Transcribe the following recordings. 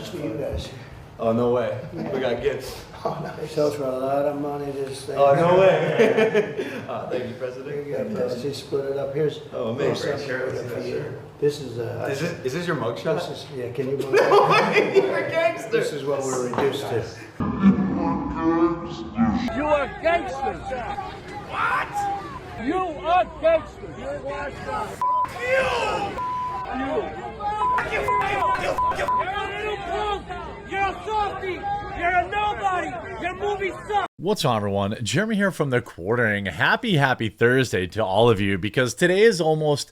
for you guys. Oh, no way. We got gifts. Oh, nice. Sells for a lot of money, this thing. Oh, no way. Thank you, President. Here you go, He split it up. Here's amazing. something for you. This is Is this your mugshot? yeah, can you believe You're a gangster. This is what we're reduced to. You are gangsters. What? You are gangsters. You're washed up. You. You're a little punk. You're a softie. You're a nobody. Your movie sucks. What's on, everyone? Jeremy here from The Quartering. Happy Thursday to all of you, because today is almost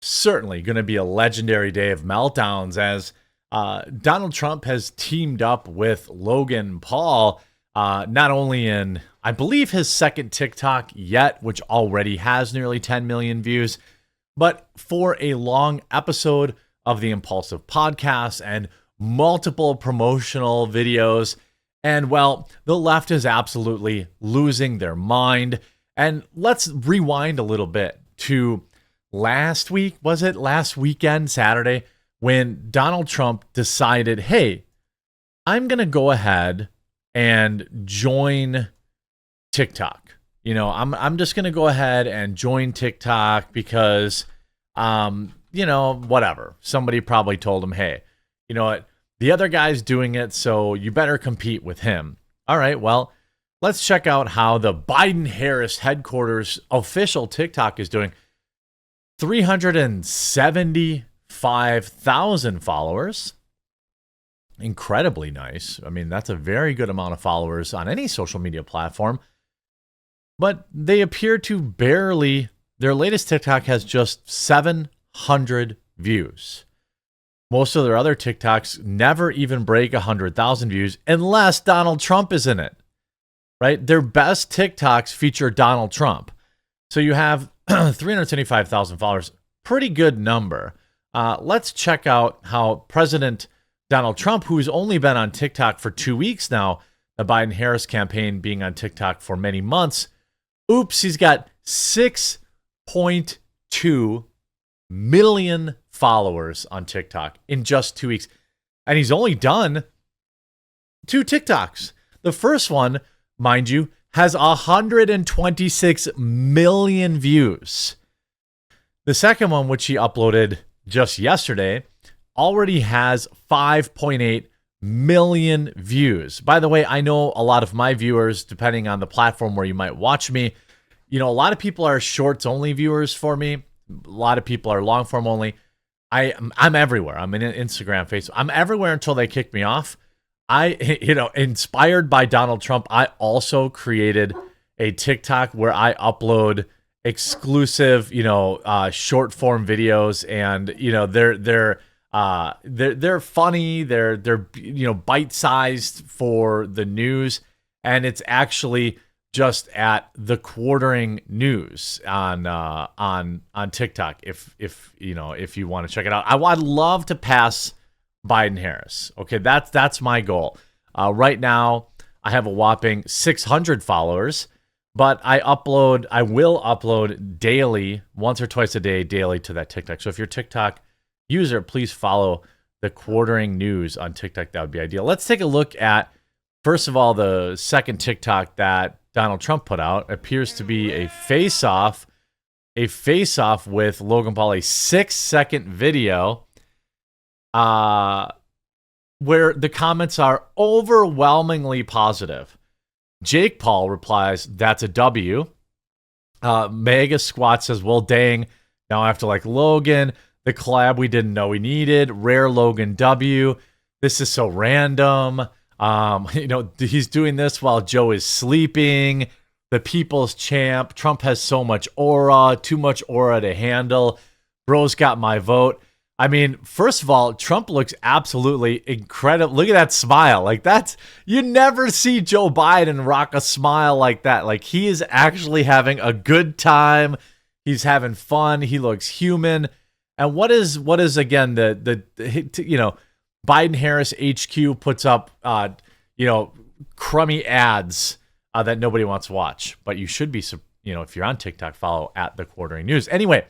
certainly going to be a legendary day of meltdowns as Donald Trump has teamed up with Logan Paul, not only in, I believe, his second TikTok yet, which already has nearly 10 million views, but for a long episode of the Impulsive podcast and multiple promotional videos. And well, the left is absolutely losing their mind. And let's rewind a little bit to last week, was it last weekend, Saturday, when Donald Trump decided, hey, I'm going to go ahead and join TikTok. You know, I'm just going to go ahead and join TikTok because, you know, whatever. Somebody probably told him, hey, you know what? The other guy's doing it, so you better compete with him. All right, well, let's check out how the Biden-Harris headquarters official TikTok is doing. 375,000 followers. Incredibly nice. I mean, that's a very good amount of followers on any social media platform. But they appear to barely, their latest TikTok has just 700 views. Most of their other TikToks never even break 100,000 views unless Donald Trump is in it, right? Their best TikToks feature Donald Trump. So you have 375,000 followers, pretty good number. Let's check out how President Donald Trump, who's only been on TikTok for 2 weeks now, the Biden-Harris campaign being on TikTok for many months. Oops, he's got 6.2 million followers on TikTok in just 2 weeks. And he's only done 2 TikToks. The first one, mind you, has 126 million views. The second one, which he uploaded just yesterday, already has 5.8 million views. By the way, I know a lot of my viewers, depending on the platform where you might watch me, you know, a lot of people are shorts only viewers for me. A lot of people are long form only. I'm everywhere. I'm in Instagram, Facebook. I'm everywhere until they kick me off. Inspired by Donald Trump, I also created a TikTok where I upload exclusive, short form videos, and they're funny. They're bite sized for the news, and it's actually just at The Quartering News on TikTok. If you want to check it out, I'd love to pass Biden-Harris. Okay, that's my goal. Right now, I have a whopping 600 followers, but I will upload daily, once or twice a day, daily to that TikTok. So if you're a TikTok user, please follow The Quartering News on TikTok. That would be ideal. Let's take a look at, first of all, the second TikTok that Donald Trump put out. Appears to be a face-off with Logan Paul, a 6-second video where the comments are overwhelmingly positive. Jake Paul replies, "That's a W." Mega Squat says, "Well, dang, now I have to like Logan. The collab we didn't know we needed. Rare Logan W. This is so random. He's doing this while Joe is sleeping. The people's champ. Trump has so much aura, too much aura to handle. Bro's got my vote." I mean, first of all, Trump looks absolutely incredible. Look at that smile. Like, you never see Joe Biden rock a smile like that. Like, he is actually having a good time. He's having fun. He looks human. And what is again Biden-Harris HQ puts up crummy ads that nobody wants to watch, but you should be, if you're on TikTok, follow at The Quartering News. Anyway,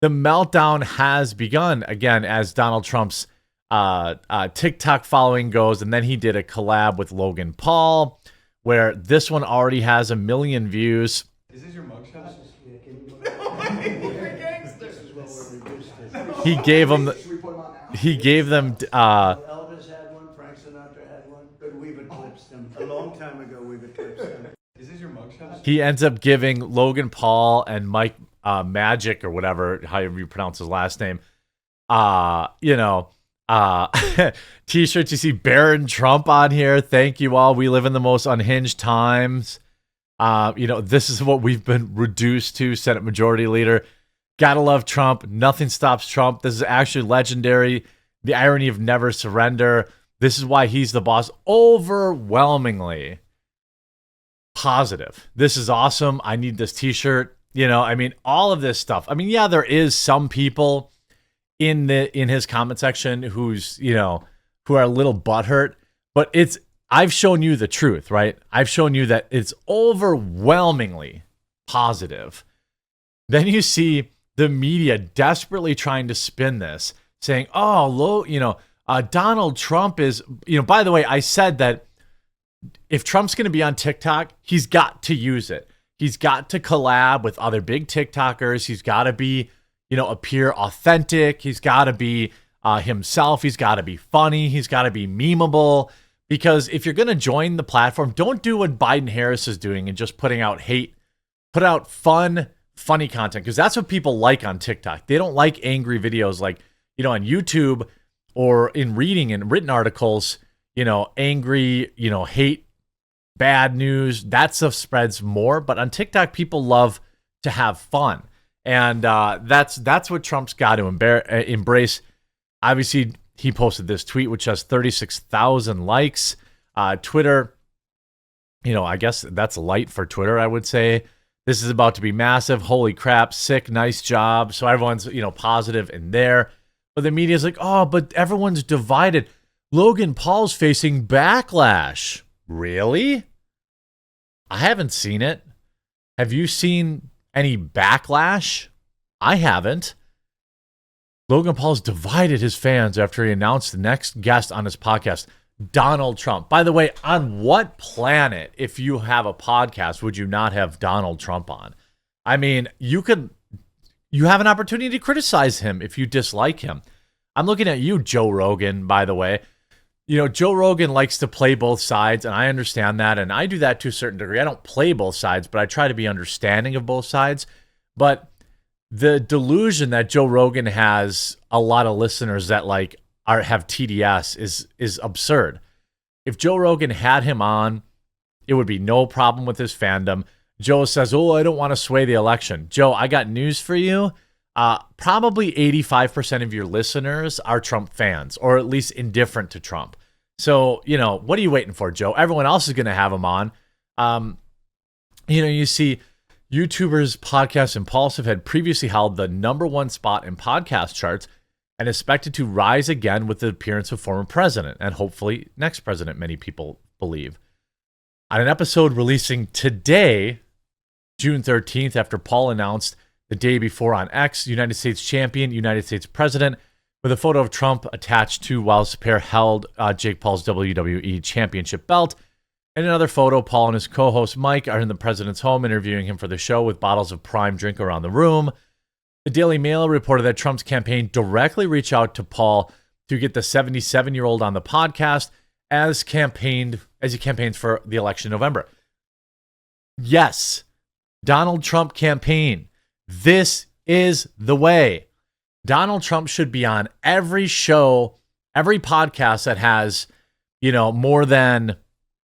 the meltdown has begun again as Donald Trump's TikTok following goes, and then he did a collab with Logan Paul, where this one already has 1 million views. Is this your mugshot? Yeah, can you Gangster. This is what we're reduced to. He gave them. He gave them. Elvis had one, Frank Sinatra had one, but we've eclipsed them. A long time ago, we've eclipsed them. Is this your mugshot? He ends up giving Logan Paul and Mike Magic, or whatever, however you pronounce his last name, t-shirts. You see Barron Trump on here. Thank you all. We live in the most unhinged times. This is what we've been reduced to. Senate Majority Leader. Gotta love Trump. Nothing stops Trump. This is actually legendary. The irony of never surrender. This is why he's the boss. Overwhelmingly positive. This is awesome. I need this t-shirt. All of this stuff. Yeah, there is some people in his comment section who are a little butthurt, but I've shown you the truth, right? I've shown you that it's overwhelmingly positive. Then you see the media desperately trying to spin this, saying, Donald Trump is, by the way, I said that if Trump's going to be on TikTok, he's got to use it. He's got to collab with other big TikTokers. He's got to be, appear authentic. He's got to be himself. He's got to be funny. He's got to be memeable. Because if you're going to join the platform, don't do what Biden Harris is doing and just putting out hate. Put out fun, funny content, because that's what people like on TikTok. They don't like angry videos like, on YouTube or in reading and written articles, angry, hate, bad news. That stuff spreads more. But on TikTok, people love to have fun. And that's what Trump's got to embrace. Obviously, he posted this tweet, which has 36,000 likes. Twitter, I guess that's light for Twitter, I would say. This is about to be massive. Holy crap, sick, nice job. So everyone's, positive in there. But the media's like, oh, but everyone's divided. Logan Paul's facing backlash. Really? I haven't seen it. Have you seen any backlash? I haven't. Logan Paul's divided his fans after he announced the next guest on his podcast, Donald Trump. By the way, on what planet, if you have a podcast, would you not have Donald Trump on? You have an opportunity to criticize him if you dislike him. I'm looking at you, Joe Rogan, by the way. Joe Rogan likes to play both sides, and I understand that, and I do that to a certain degree. I don't play both sides, but I try to be understanding of both sides. But the delusion that Joe Rogan has a lot of listeners that have TDS is absurd. If Joe Rogan had him on, it would be no problem with his fandom. Joe says, I don't want to sway the election. Joe, I got news for you. Probably 85% of your listeners are Trump fans, or at least indifferent to Trump. So, what are you waiting for, Joe? Everyone else is going to have him on. You see YouTubers Podcast Impulsive had previously held the #1 spot in podcast charts and expected to rise again with the appearance of former president and hopefully next president, many people believe. On an episode releasing today, June 13th, after Paul announced the day before on X, United States champion, United States president, with a photo of Trump attached to whilst the pair held Jake Paul's WWE championship belt. In another photo, Paul and his co-host Mike are in the president's home interviewing him for the show with bottles of prime drink around the room. The Daily Mail reported that Trump's campaign directly reached out to Paul to get the 77-year-old on the podcast as he campaigns for the election in November. Yes, Donald Trump campaign. This is the way. Donald Trump should be on every show, every podcast that has, more than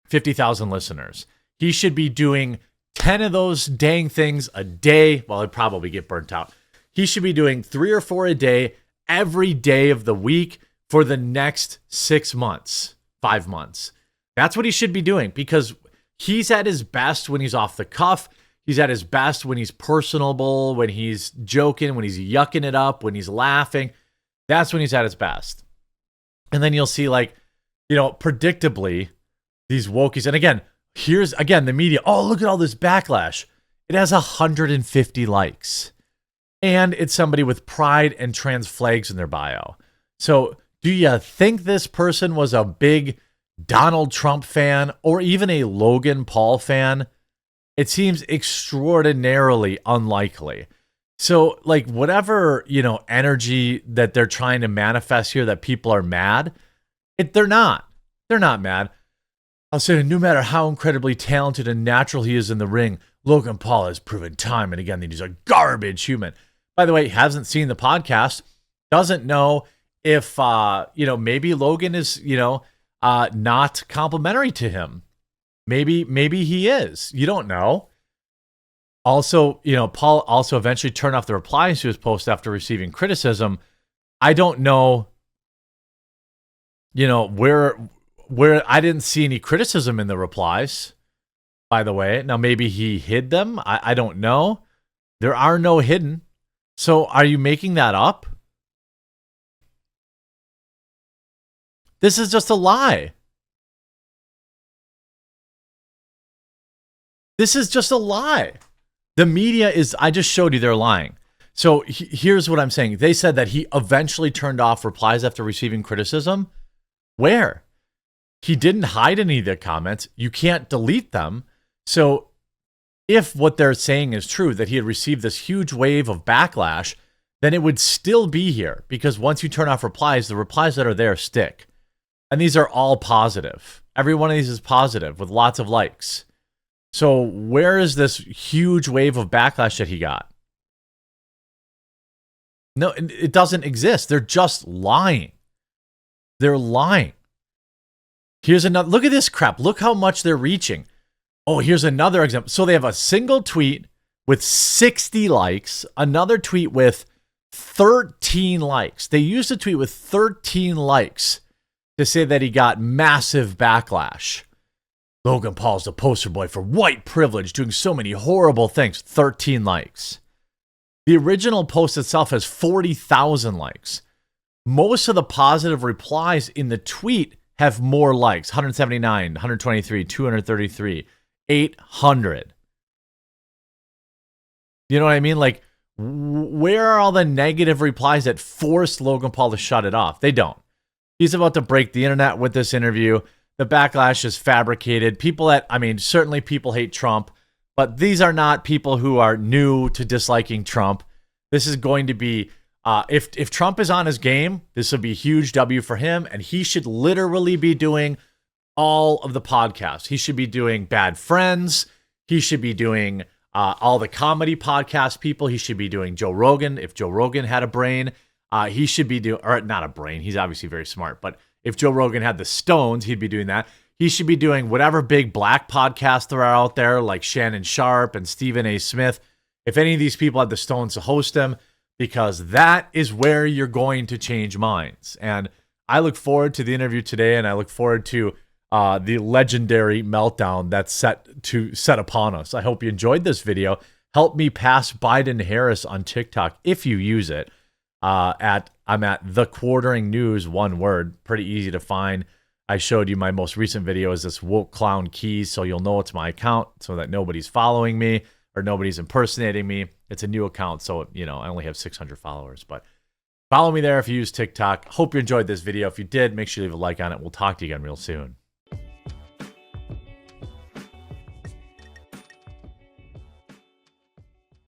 50,000 listeners. He should be doing 10 of those dang things a day. Well, he'd probably get burnt out. He should be doing 3 or 4 a day, every day of the week for the next 6 months, 5 months. That's what he should be doing, because he's at his best when he's off the cuff. He's at his best when he's personable, when he's joking, when he's yucking it up, when he's laughing. That's when he's at his best. And then you'll see, predictably, these wokies. And again, here's, the media. Oh, look at all this backlash. It has 150 likes. And it's somebody with pride and trans flags in their bio. So Do you think this person was a big Donald Trump fan or even a Logan Paul fan? It seems extraordinarily unlikely. So, like, whatever, energy that they're trying to manifest here, that people are mad, they're not. They're not mad. I'll say, no matter how incredibly talented and natural he is in the ring, Logan Paul has proven time and again that he's a garbage human. By the way, he hasn't seen the podcast, doesn't know if, maybe Logan is, not complimentary to him. Maybe he is. You don't know. Also, Paul also eventually turned off the replies to his post after receiving criticism. I don't know, where I didn't see any criticism in the replies, by the way. Now, maybe he hid them. I don't know. There are no hidden. So are you making that up? This is just a lie. This is just a lie. The media is, I just showed you they're lying. So here's what I'm saying. They said that he eventually turned off replies after receiving criticism. Where? He didn't hide any of the comments. You can't delete them. So if what they're saying is true, that he had received this huge wave of backlash, then it would still be here, because once you turn off replies, the replies that are there stick. And these are all positive. Every one of these is positive with lots of likes. So where is this huge wave of backlash that he got? No, it doesn't exist. They're just lying. They're lying. Here's another, look at this crap. Look how much they're reaching. Oh, here's another example. So they have a single tweet with 60 likes, another tweet with 13 likes. They used a tweet with 13 likes to say that he got massive backlash. Logan Paul's the poster boy for white privilege, doing so many horrible things. 13 likes. The original post itself has 40,000 likes. Most of the positive replies in the tweet have more likes. 179, 123, 233, 800. You know what I mean? Like, where are all the negative replies that forced Logan Paul to shut it off? They don't. He's about to break the internet with this interview. The backlash is fabricated. Certainly people hate Trump, but these are not people who are new to disliking Trump. This is going to be, if Trump is on his game, this will be a huge W for him, and he should literally be doing all of the podcasts. He should be doing Bad Friends. He should be doing all the comedy podcast people. He should be doing Joe Rogan. If Joe Rogan had a brain, he should be doing, or not a brain, he's obviously very smart, but if Joe Rogan had the stones, he'd be doing that. He should be doing whatever big black podcasts there are out there, like Shannon Sharp and Stephen A. Smith. If any of these people had the stones to host them, because that is where you're going to change minds. And I look forward to the interview today, and I look forward to the legendary meltdown that's set upon us. I hope you enjoyed this video. Help me pass Biden Harris on TikTok if you use it. I'm at The Quartering News, one word, pretty easy to find. I showed you my most recent video is this woke clown keys, so you'll know it's my account, so that nobody's following me or nobody's impersonating me. It's a new account, so I only have 600 followers, but follow me there if you use TikTok. Hope you enjoyed this video. If you did, make sure you leave a like on it. We'll talk to you again real soon.